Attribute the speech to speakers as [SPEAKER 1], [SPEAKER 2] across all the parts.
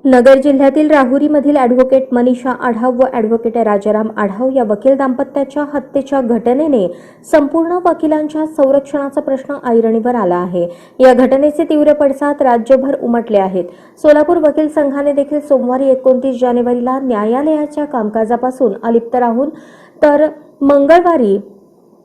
[SPEAKER 1] नगर जिल्ह्यातील राहुरीमधील ॲडव्होकेट मनीषा आढाव व ॲडव्होकेट राजाराम आढाव या वकील दाम्पत्याच्या हत्येच्या घटनेने संपूर्ण वकिलांच्या संरक्षणाचा प्रश्न ऐरणीवर आला आहे। या घटनेचे तीव्र पडसाद राज्यभर उमटले आहेत। सोलापूर वकील संघाने देखील सोमवारी 29 जानेवारीला न्यायालयाच्या कामकाजापासून अलिप्त राहून तर मंगळवारी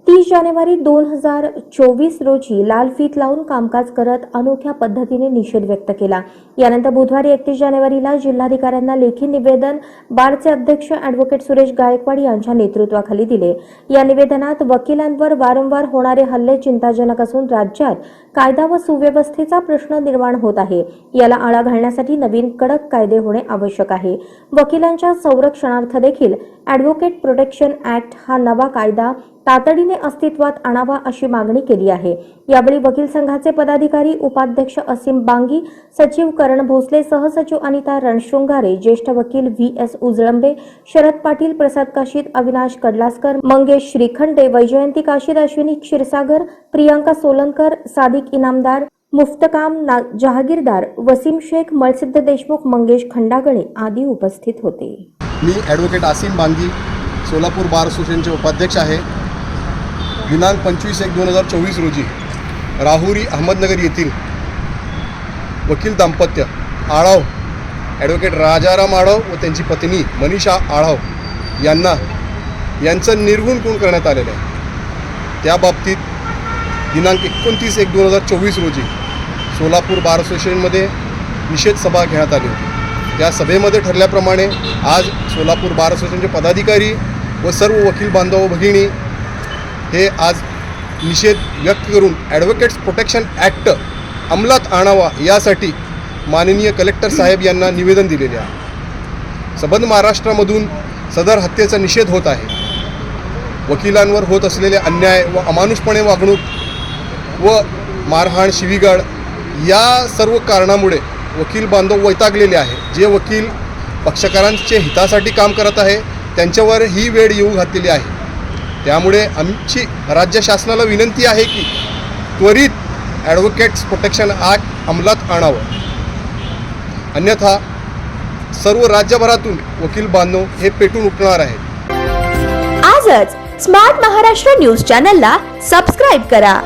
[SPEAKER 1] 30 जानेवारी 2024 रोजी लाल फीत लावून कामकाज करत अनोख्या पद्धतीने निषेध व्यक्त केला। यानंतर बुधवारी 31 जानेवारीला जिल्हाधिकाऱ्यांना लेखी निवेदन बारचे अध्यक्ष ॲडव्होकेट सुरेश गायकवाड यांच्या नेतृत्वाखाली दिले। या निवेदनात वकिलांवर वारंवार होणारे हल्ले चिंताजनक असून राज्यात कायदा व सुव्यवस्थेचा प्रश्न निर्माण होत आहे। याला आळा घालण्यासाठी नवीन कडक कायदे होणे आवश्यक आहे। वकिलांच्या संरक्षणार्थ देखील ॲडव्होकेट प्रोटेक्शन ॲक्ट हा नवा कायदा तातडीने अस्तित्वात आणावा अशी मागणी केली आहे। यावेळी वकील संघाचे पदाधिकारी उपाध्यक्ष असीम बांगी, सचिव करण भोसले, सहसचिव अनिता रणशृंगारे, ज्येष्ठ वकील VS उजळंबे, शरद पाटील, प्रसाद काशीद, अविनाश कडलासकर, मंगेश श्रीखंडे, वैजयंती काशीद, अश्विनी क्षीरसागर, प्रियांका सोलनकर, सादिक इनामदार, मुफ्तकाम जहागीरदार, वसीम शेख, मळसिद्ध देशमुख, मंगेश खंडागळे आदी उपस्थित होते।
[SPEAKER 2] मी ॲडव्होकेट असीम बांगी, सोलापूर बार असोसिएशनचे उपाध्यक्ष आहे। दिनांक 25/1/2024 रोजी राहुरी अहमदनगर येथील वकील दाम्पत्य आढाव, ॲडव्होकेट राजाराम आढाव व त्यांची पत्नी मनीषा आढाव यांचं निर्गुण करण्यात आलेलं आहे। त्या बाबतीत दिनांक 29/1/2024 रोजी सोलापूर बार असोसिएशनमध्ये निषेध सभा घेण्यात आली होती। त्या सभेमध्ये ठरल्याप्रमाणे आज सोलापूर बार असोसिएशनचे पदाधिकारी व सर्व वकील बांधव भगिनी हे आज निषेध व्यक्त करून ॲडव्होकेट्स प्रोटेक्शन ॲक्ट अंमलात आणावा यासाठी माननीय कलेक्टर साहेब यांना निवेदन दिलेले आहे। सबंध महाराष्ट्रामधून सदर हत्येचा निषेध होत आहे। वकिलांवर होत असलेले अन्याय व अमानुषपणे वागणूक व मारहाण, शिवीगाळ या सर्व कारणामुळे वकील बांधव वैतागलेले आहे। जे वकील पक्षकारांचे हितासाठी काम करत आहे त्यांच्यावर ही वेळ येऊ घातलेली आहे। त्यामुळे आमची राज्य शासनाला विनंती आहे की त्वरित ॲडव्होकेट्स प्रोटेक्शन ॲक्ट अंमलात आणावं, अन्यथा सर्व राज्यभरातून वकील बांधव हे पेटून उठणार आहेत।
[SPEAKER 3] आजच स्मार्ट महाराष्ट्र न्यूज चॅनलला सबस्क्राइब करा।